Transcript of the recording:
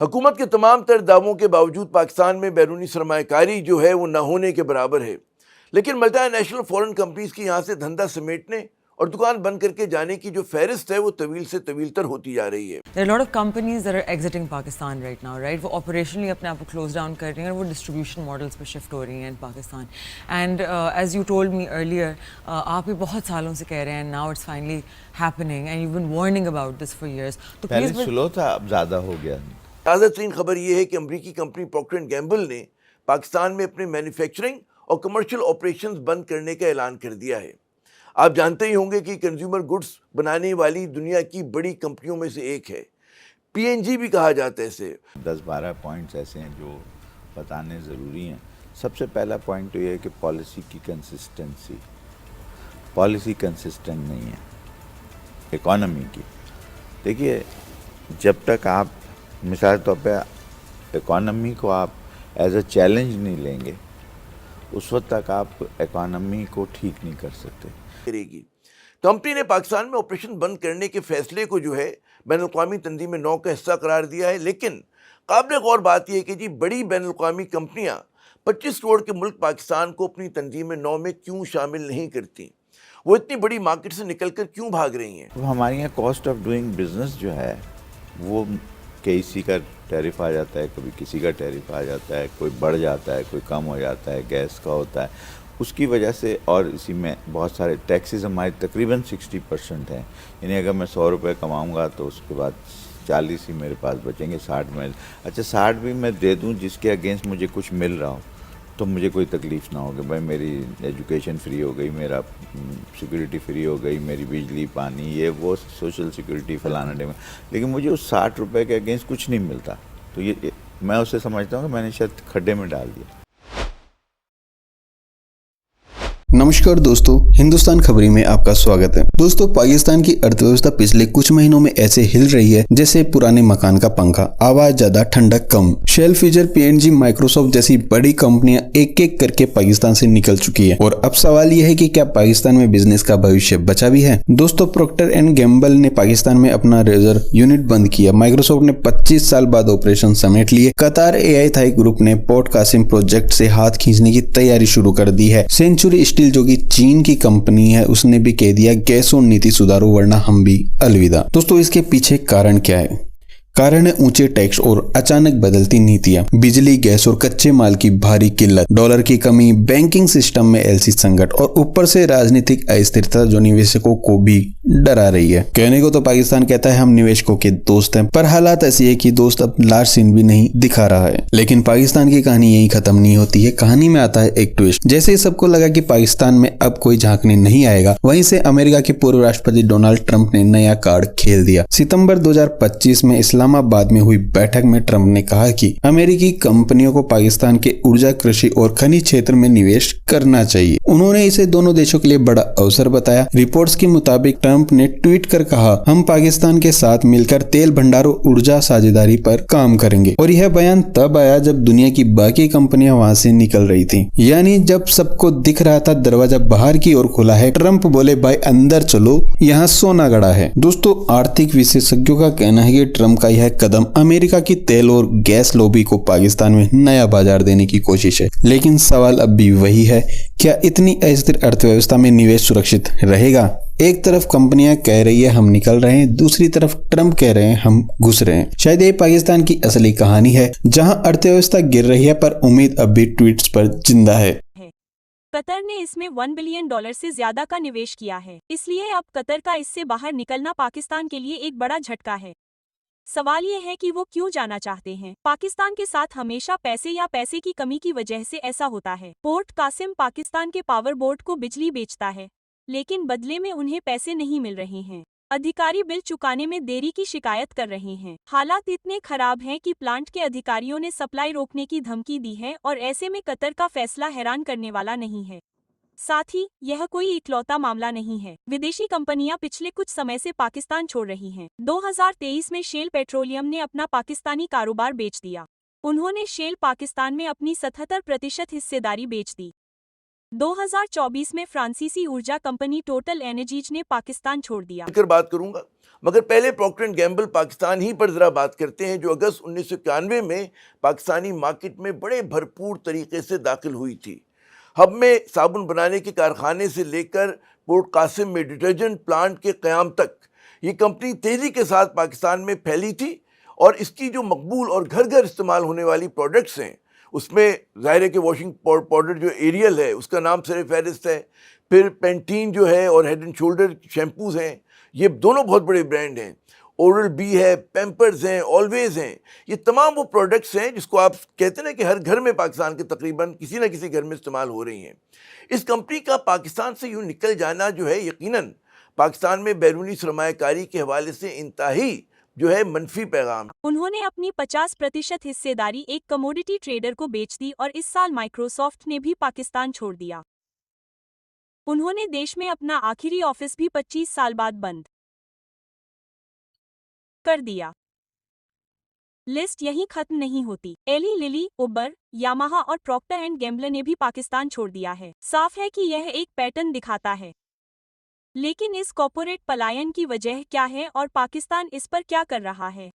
हुकूमत के तमाम तर दावों के बावजूद पाकिस्तान में बैरूनी सरमाकारी जो है वो न होने के बराबर है। लेकिन मल्टीनेशनल फॉरेन कंपनीज की यहाँ से धंधा समेटने और दुकान बंद करके जाने की जो फहरिस्त है वो तवील से तवील तर होती जा रही है। There are a lot of companies that are exiting Pakistan right now, right? वो operationally अपने आप को close down कर रही हैं और वो distribution models पे shift हो रही हैं in Pakistan. And as you told me earlier, आप ये बहुत सालों से कह रहे हैं, now it's finally happening and you've been warning about this for years. तो पहले please स्लो था, अब ज़्यादा हो गया। ताज़ा तरीन खबर यह है कि अमरीकी कंपनी प्रॉक्टर एंड गैम्बल ने पाकिस्तान में अपने मैन्युफैक्चरिंग और कमर्शियल ऑपरेशंस बंद करने का ऐलान कर दिया है। आप जानते ही होंगे कि कंज्यूमर गुड्स बनाने वाली दुनिया की बड़ी कंपनियों में से एक है। पीएनजी भी कहा जाता है इसे। 10-12 पॉइंट्स ऐसे हैं जो बताने ज़रूरी हैं। सबसे पहला पॉइंट तो ये है कि पॉलिसी की कंसिस्टेंसी, पॉलिसी कंसिस्टेंट नहीं है इकॉनमी की। देखिए, जब तक आप मिसाल तौर पे इकॉनमी को आप एज अ चैलेंज नहीं लेंगे, उस वक्त तक आप इकॉनमी को ठीक नहीं कर सकते। करेगी। कंपनी ने पाकिस्तान में ऑपरेशन बंद करने के फैसले को जो है बैनुल-अक़वामी तंजीम 9 का हिस्सा करार दिया है। लेकिन काबिल गौर बात यह है कि जी बड़ी बैनुल-अक़वामी कंपनियां 25 करोड़ के मुल्क पाकिस्तान को अपनी तंजीम 9 में क्यों शामिल नहीं करती? वो इतनी बड़ी मार्केट से निकलकर क्यों भाग रही हैं? तो हमारे यहाँ कॉस्ट ऑफ डूइंग बिजनेस जो है वो किसी का टैरिफ आ जाता है, कभी किसी का टैरिफ आ जाता है, कोई बढ़ जाता है, कोई कम हो जाता है, गैस का होता है, उसकी वजह से। और इसी में बहुत सारे टैक्सेस हमारे तकरीबन 60% हैं। यानी अगर मैं 100 रुपये कमाऊँगा तो उसके बाद 40 ही मेरे पास बचेंगे, 60 में। अच्छा, 60 भी मैं दे दूँ जिसके अगेंस्ट मुझे कुछ मिल रहा हो, तो मुझे कोई तकलीफ़ ना हो कि भाई मेरी एजुकेशन फ्री हो गई, मेरा सिक्योरिटी फ्री हो गई, मेरी बिजली पानी ये वो सोशल सिक्योरिटी फलाना डेमा। लेकिन मुझे उस 60 रुपये के अगेंस्ट कुछ नहीं मिलता, तो ये मैं उसे समझता हूँ कि मैंने शायद खड्डे में डाल दिया। नमस्कार दोस्तों, हिंदुस्तान खबरी में आपका स्वागत है। दोस्तों, पाकिस्तान की अर्थव्यवस्था पिछले कुछ महीनों में ऐसे हिल रही है जैसे पुराने मकान का पंखा, आवाज ज्यादा ठंडक कम। शेल, फिजर, पीएनजी, माइक्रोसॉफ्ट जैसी बड़ी कंपनियां एक एक करके पाकिस्तान से निकल चुकी है और अब सवाल यह है कि क्या पाकिस्तान में बिजनेस का भविष्य बचा भी है? दोस्तों, प्रॉक्टर एंड गैम्बल ने पाकिस्तान में अपना रिजर्व यूनिट बंद किया। माइक्रोसॉफ्ट ने 25 साल बाद ऑपरेशन समेट लिए। कतार एआई थाई ग्रुप ने पोर्ट कासिम प्रोजेक्ट से हाथ खींचने की तैयारी शुरू कर दी है। सेंचुरी जो कि चीन की कंपनी है, उसने भी कह दिया गैस और नीति सुधारो वरना हम भी अलविदा। दोस्तों, इसके पीछे कारण क्या है? कारण है ऊंचे टैक्स और अचानक बदलती नीतियां, बिजली, गैस और कच्चे माल की भारी किल्लत, डॉलर की कमी, बैंकिंग सिस्टम में एलसी संकट और ऊपर से राजनीतिक अस्थिरता जो निवेशकों को भी डरा रही है। कहने को तो पाकिस्तान कहता है हम निवेशकों के दोस्त हैं, पर हालात ऐसी है कि दोस्त अब लार्ज सीन भी नहीं दिखा रहा है। लेकिन पाकिस्तान की कहानी यही खत्म नहीं होती है। कहानी में आता है एक ट्विस्ट। जैसे ही सबको लगा कि पाकिस्तान में अब कोई झांकने नहीं आएगा, वहीं से अमेरिका के पूर्व राष्ट्रपति डोनाल्ड ट्रंप ने नया कार्ड खेल दिया। सितंबर 2025 में इस्लामाबाद में हुई बैठक में ट्रंप ने कहा कि अमेरिकी कंपनियों को पाकिस्तान के ऊर्जा, कृषि और खनिज क्षेत्र में निवेश करना चाहिए। उन्होंने इसे दोनों देशों के लिए बड़ा अवसर बताया। रिपोर्ट्स के मुताबिक ट्रंप ने ट्वीट कर कहा, हम पाकिस्तान के साथ मिलकर तेल भंडारों ऊर्जा साझेदारी पर काम करेंगे। और यह बयान तब आया जब दुनिया की बाकी कंपनियां वहां से निकल रही थी, यानी जब सबको दिख रहा था दरवाजा बाहर की ओर खुला है, ट्रंप बोले भाई अंदर चलो, यहाँ सोना गड़ा है। दोस्तों, आर्थिक विशेषज्ञों का कहना है कि ट्रंप का यह कदम अमेरिका की तेल और गैस लॉबी को पाकिस्तान में नया बाजार देने की कोशिश है। लेकिन सवाल अब भी वही है, क्या इतनी अस्थिर अर्थव्यवस्था में निवेश सुरक्षित रहेगा? एक तरफ कंपनियां कह रही है हम निकल रहे हैं, दूसरी तरफ ट्रंप कह रहे हैं हम घुस रहे हैं। शायद ये पाकिस्तान की असली कहानी है, जहां अर्थव्यवस्था गिर रही है पर उम्मीद अब भी ट्वीट्स पर जिंदा है। कतर ने इसमें $1 बिलियन से ज्यादा का निवेश किया है, इसलिए अब कतर का इससे बाहर निकलना पाकिस्तान के लिए एक बड़ा झटका है। सवाल ये है कि वो क्यों जाना चाहते हैं। पाकिस्तान के साथ हमेशा पैसे या पैसे की कमी की वजह से ऐसा होता है। पोर्ट कासिम पाकिस्तान के पावर बोर्ड को बिजली बेचता है, लेकिन बदले में उन्हें पैसे नहीं मिल रहे हैं। अधिकारी बिल चुकाने में देरी की शिकायत कर रहे हैं। हालात इतने खराब हैं कि प्लांट के अधिकारियों ने सप्लाई रोकने की धमकी दी है और ऐसे में कतर का फैसला हैरान करने वाला नहीं है। साथ ही यह कोई इकलौता मामला नहीं है। विदेशी कंपनियां पिछले कुछ समय से पाकिस्तान छोड़ रही हैं। 2023 में शेल पेट्रोलियम ने अपना पाकिस्तानी कारोबार बेच दिया। उन्होंने शेल पाकिस्तान में अपनी 77% हिस्सेदारी बेच दी। 2024 में फ्रांसीसी ऊर्जा कंपनी टोटल एनर्जीज ने पाकिस्तान छोड़ दिया। कर बात करूंगा, मगर पहले प्रॉक्टर एंड गैम्बल पाकिस्तान ही पर जरा बात करते हैं, जो अगस्त 1991 में पाकिस्तानी मार्केट में बड़े भरपूर तरीके से दाखिल हुई थी। हब में साबुन बनाने के कारखाने से लेकर पोर्ट कासिम में डिटर्जेंट प्लांट के क़याम तक ये कंपनी तेज़ी के साथ पाकिस्तान में फैली थी, और इसकी जो मकबूल और घर घर इस्तेमाल होने वाली प्रोडक्ट्स हैं उसमें ज़ाहिर है कि वॉशिंग पाउडर जो एरियल है उसका नाम सर फहरिस्त है, फिर पेंटीन जो है और हेड एंड शोल्डर शैम्पूज़ हैं, ये दोनों बहुत बड़े ब्रांड हैं। ओरल बी है, पैम्पर्स हैं, ऑलवेज हैं, ये तमाम वो प्रोडक्ट्स हैं जिसको आप कहते हैं ना कि हर घर में पाकिस्तान के तकरीबन किसी न किसी घर में इस्तेमाल हो रही हैं। इस कंपनी का पाकिस्तान से यूँ निकल जाना जो है यकीनन पाकिस्तान में बैरूनी सरमायाकारी के हवाले से इंतहाई जो है मनफी पैगाम। उन्होंने अपनी 50% हिस्सेदारी एक कमोडिटी ट्रेडर को बेच दी और इस साल माइक्रोसॉफ्ट ने भी पाकिस्तान छोड़ दिया। उन्होंने देश में अपना आखिरी ऑफिस भी 25 साल बाद बंद कर दिया। लिस्ट यहीं खत्म नहीं होती। एली लिली, उबर, यामाहा और प्रॉक्टर एंड गैम्बल ने भी पाकिस्तान छोड़ दिया है। साफ है कि यह एक पैटर्न दिखाता है। लेकिन इस कॉर्पोरेट पलायन की वजह क्या है और पाकिस्तान इस पर क्या कर रहा है?